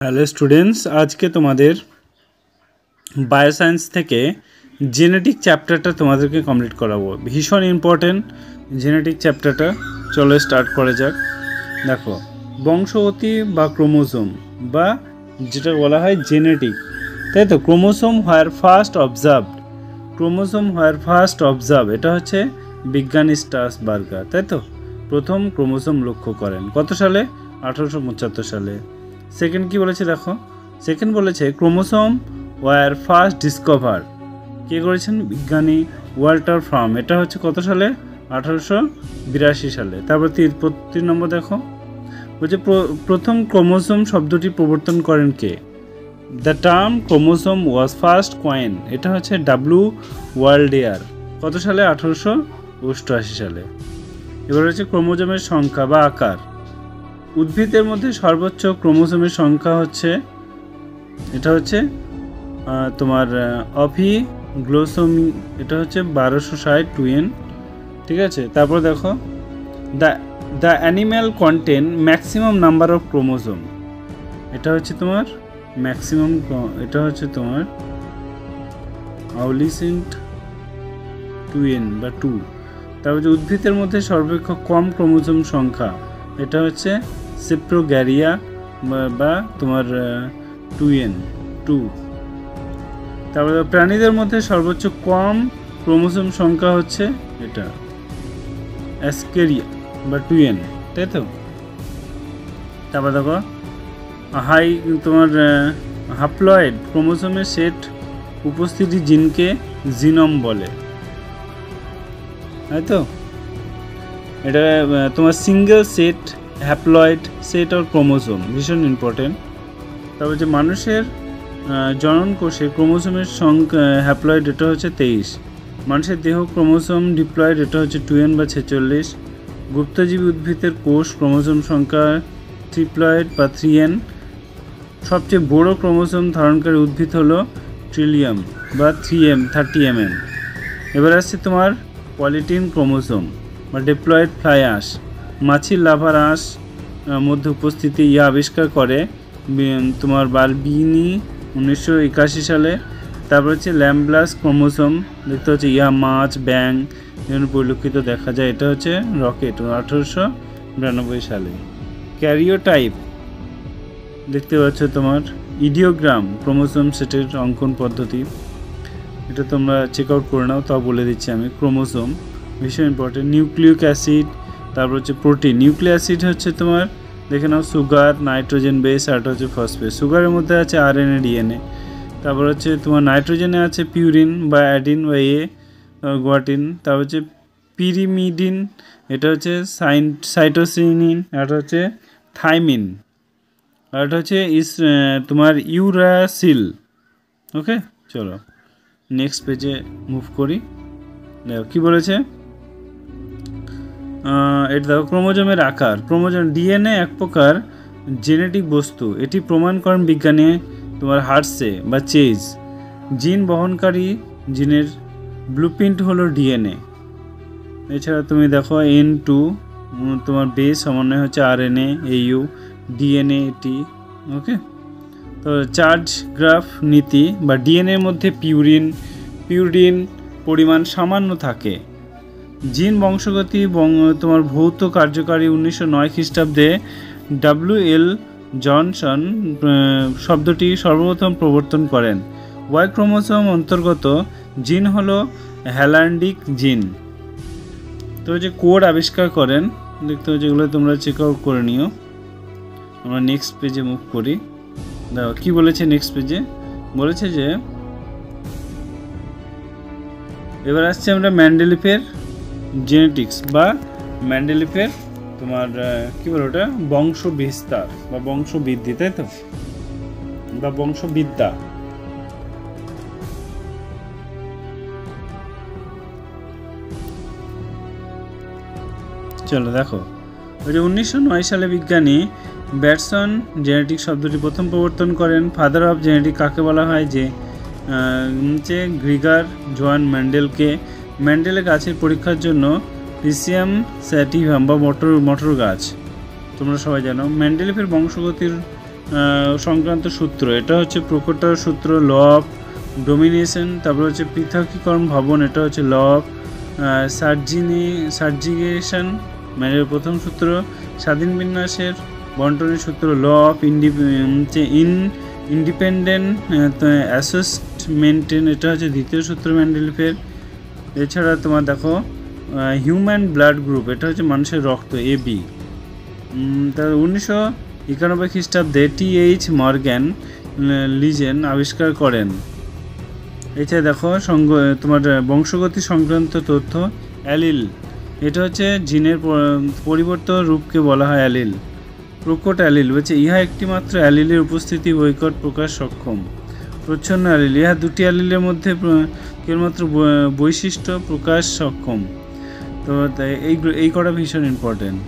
Hello students, আজকে তোমাদের bioscience থেকে জেনেটিক চ্যাপ্টারটা তোমাদেরকে কমপ্লিট করাবো। ভীষণ ইম্পর্টেন্ট জেনেটিক চ্যাপ্টারটা। চলো স্টার্ট করা যাক। দেখো, বংশগতি বা ক্রোমোসোম বা যেটা বলা হয় জেনেটিক, তাই তো। ক্রোমোসোম হোয়ার ফার্স্ট অবজার্ভ, এটা হচ্ছে বিজ্ঞানী স্ট্রাসবার্গার, তাই তো। প্রথম ক্রোমোসোম লক্ষ্য করেন কত সালে? 1875 সালে। সেকেন্ড কি বলেছে দেখো, সেকেন্ড বলেছে ক্রোমোসোম ওয়ার ফার্স্ট ডিসকভার, কে করেছেন? বিজ্ঞানী ওয়াল্টার ফ্রাম, এটা হচ্ছে কত সালে? 1882 সালে। তারপর 3 নম্বর দেখো, বলছে প্রথম ক্রোমোসোম শব্দটি প্রবর্তন করেন কে? The term chromosome was first coined, এটা হচ্ছে ডাব্লিউ ওয়ার্ল্ডেয়ার, কত সালে? 1888 সালে। এবার হচ্ছে ক্রোমোজোমের সংখ্যা বা আকার। উদ্ভিদের মধ্যে সর্বোচ্চ ক্রোমোসোমের সংখ্যা হচ্ছে, এটা হচ্ছে তোমার অফিগ্লোসোমি, এটা হচ্ছে 1260 2n, ঠিক আছে। তারপর দেখো, the animal contain maximum number of chromosome, এটা হচ্ছে তোমার ম্যাক্সিমাম, এটা হচ্ছে তোমার আউলিসেন্ট 2n বা 2। তারপর যে উদ্ভিদের মধ্যে সর্বাপেক্ষা কম ক্রোমোসোম সংখ্যা, এটা হচ্ছে সেপ্রোগ্যারিয়া বা তোমার 2n 2। তারপরে প্রাণীদের মধ্যে সর্বোচ্চ কম ক্রোমোসোম সংখ্যা হচ্ছে এটা অ্যাসকেরিয়া বা 2n, তাই তো। তারপর দেখো, হাপ্লয়েড ক্রোমোসোমের সেট উপস্থিতি জিনকে জিনোম বলে, তাই তো। এটা তোমার single set haploid set or chromosome, ভীষণ ইম্পর্টেন্ট। তারপর যে মানুষের জনন কোষে ক্রোমোসোমের সংখ্যা হ্যাপ্লয়েড, এটা হচ্ছে 23। মানুষের দেহ ক্রোমোসোম ডিপ্লয়েড, এটা হচ্ছে 2n বা 46। গুপ্তজীবী উদ্ভিদের কোষ ক্রোমোসোম সংখ্যা ট্রিপ্লয়েড বা 3n। সবচেয়ে বড় ক্রোমোসোম ধারণকারী উদ্ভিদ হলো ট্রিলিয়াম বা 30mm। এবার আসছে তোমার পলিটিন ক্রোমোসোম বা ডিপ্লয়েড ফ্লাই আঁশ। মাছির লাভার আঁশ মধ্যে উপস্থিতি ইহা আবিষ্কার করে তোমার বারবিনি 1981 সালে। তারপর হচ্ছে ল্যাম্বলাস ক্রোমোসোম, দেখতে হচ্ছে ইহা মাছ, ব্যাং যেন পরিলক্ষিত দেখা যায়, এটা হচ্ছে রকেট 1892 সালে। ক্যারিওটাইপ দেখতে পাচ্ছ তোমার ইডিওগ্রাম ক্রোমোসোম সেটের অঙ্কন পদ্ধতি, এটা তোমরা চেক আউট করে নাও, তাও বলে দিচ্ছি আমি। ক্রোমোসোম ভীষণ ইম্পর্টেন্ট। নিউক্লিক অ্যাসিড, তারপর হচ্ছে প্রোটিন। নিউক্লিক অ্যাসিড হচ্ছে তোমার দেখে নাও সুগার, নাইট্রোজেন বেস, আর হচ্ছে ফসফেট। সুগারের মধ্যে আছে RNA ডিএনএ। তারপর হচ্ছে তোমার নাইট্রোজেনে আছে পিউরিন বা অ্যাডিন বা গুয়াটিন। তারপর হচ্ছে পিরিমিডিন, এটা হচ্ছে সাইটোসিনিন, আর হচ্ছে থাইমিন, আর এটা হচ্ছে তোমার ইউরাসিল। ওকে, চলো নেক্সট পেজে মুভ করি। দেখো কী বলেছে, এটা দেখো ক্রোমোজোমের আকার। ক্রোমোজোম ডিএনএ এক প্রকার জেনেটিক বস্তু, এটি প্রমাণ করেন বিজ্ঞানী তোমার হার্সে বা চেজ। জিন বহনকারী জিনের ব্লুপ্রিন্ট হলো ডিএনএ। এছাড়া তুমি দেখো N2 তোমার বেস সমন্বয় হচ্ছে RNA AU DNA এটি। ওকে, তো চার্জ গ্রাফ নীতি বা ডিএনএর মধ্যে পিউরিন পরিমাণ সামান্য থাকে। জিন বংশগতি তোমার ভৌত কার্যকারী 1909 খ্রিস্টাব্দে WL জনসন শব্দটি সর্বপ্রথম প্রবর্তন করেন। ওয়াই ক্রোমোসোম অন্তর্গত জিন হলো হ্যালান্ডিক জিন। তো যে কোড আবিষ্কার করেন, দেখতে হবে যেগুলো তোমরা চেক আউট করে নিও। আমরা নেক্সট পেজে মুভ করি। দেখো কী বলেছে নেক্সট পেজে, বলেছে যে এবার আসছে আমরা ম্যান্ডেলিফের জেনেটিক্স বা ম্যান্ডেলিফের তোমার কী বলো ওটা, বংশ বিস্তার বা বংশবৃদ্ধি, তাই তো, বা বংশবিদ্যা। চলো দেখো, ওই যে 1909 সালে বিজ্ঞানী ব্যাটসন জেনেটিক শব্দটি প্রথম প্রবর্তন করেন। ফাদার অফ জেনেটিক কাকে বলা হয়? যে গ্রিগার জোয়ান ম্যান্ডেলকে। ম্যান্ডেলের গাছের পরীক্ষার জন্য পিসিয়াম স্যাটিভাম বা মটর গাছ তোমরা সবাই জানো। মেন্ডেলিফের বংশগতির সংক্রান্ত সূত্র, এটা হচ্ছে প্রকটার সূত্র, ল অফ ডোমিনেশন। তারপর হচ্ছে পৃথকীকরণ ভবন, এটা হচ্ছে ল অফ সার্জিগেশন, মানে প্রথম সূত্র। স্বাধীন বিন্যাসের বন্টনের সূত্র, ল অফ ইন্ডিপেন্ডেন্ট অ্যাসেসমেন্টেন, এটা হচ্ছে দ্বিতীয় সূত্র মেন্ডেলিফের। এছাড়া তোমার দেখো হিউম্যান ব্লাড গ্রুপ, এটা হচ্ছে মানুষের রক্ত, AB। তার 1991 খ্রিস্টাব্দে TH মর্গ্যান লিজেন আবিষ্কার করেন। এছাড়া দেখো তোমার বংশগতি সংক্রান্ত তথ্য, অ্যালিল, এটা হচ্ছে জিনের পরিবর্তন রূপকে বলা হয় অ্যালিল। প্রকট অ্যালিল বলছে ইহা একটি মাত্র অ্যালিলের উপস্থিতি বৈকট প্রকাশ সক্ষম। প্রচ্ছন্ন অ্যালিল, ইহা দুটি অ্যালিলের মধ্যে কেবলমাত্র বৈশিষ্ট্য প্রকাশ সক্ষম। তো এই কটা ভীষণ ইম্পর্টেন্ট।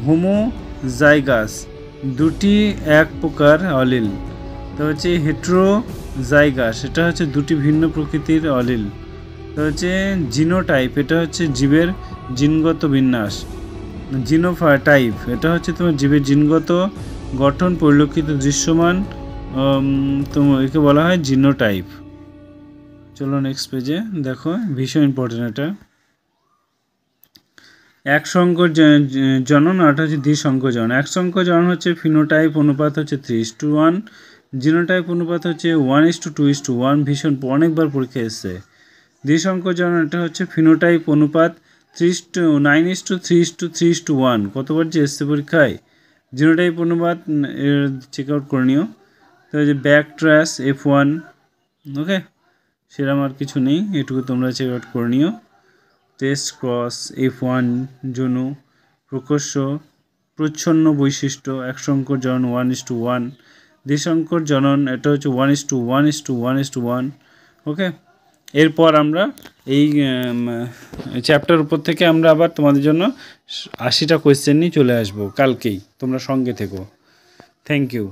হোমোজাইগাস, দুটি এক প্রকার অলিল। তো হচ্ছে হেটেরোজাইগাস, এটা হচ্ছে দুটি ভিন্ন প্রকৃতির অলিল। তো হচ্ছে জিনোটাইপ, এটা হচ্ছে জীবের জিনগত বিন্যাস। জিনোটাইপ, এটা হচ্ছে তোমার জীবের জিনগত গঠন পরিলক্ষিত দৃশ্যমান, তো একে বলা হয় জিনোটাইপ। চলো নেক্সট পেজে দেখো, ভীষণ ইম্পর্টেন্ট এটা। এক সংকর জনন আর হচ্ছে দ্বিসংকর জনন। এক সংকর জনন হচ্ছে ফিনোটাইপ অনুপাত হচ্ছে 3:1, জিনোটাইপ অনুপাত হচ্ছে 1:2:1, ভীষণ অনেকবার পরীক্ষা এসছে। দ্বিসংকর জনন, এটা হচ্ছে ফিনোটাইপ অনুপাত 9:3:3:1, কতবার যে এসছে পরীক্ষায়। জিনোটাইপ অনুপাত চেক আউট করে নিও। তো যে ব্যাক ট্র্যাশ F1, ওকে, সেরকম আর কিছু নেই, এটুকু তোমরা চেক আউট করে নিও। টেস্ট ক্রস F1, জনু প্রকর্ষ প্রচ্ছন্ন বৈশিষ্ট্য, এক সংকর জনন 1:1, দ্বিসংকর জনন, এটা হচ্ছে 1:1:1:1, ওকে। এরপর আমরা এই চ্যাপ্টার উপর থেকে আমরা আবার তোমাদের জন্য 80টা কোয়েশ্চেন নিয়ে চলে আসবো কালকেই, তোমরা সঙ্গে থেকো। Thank you.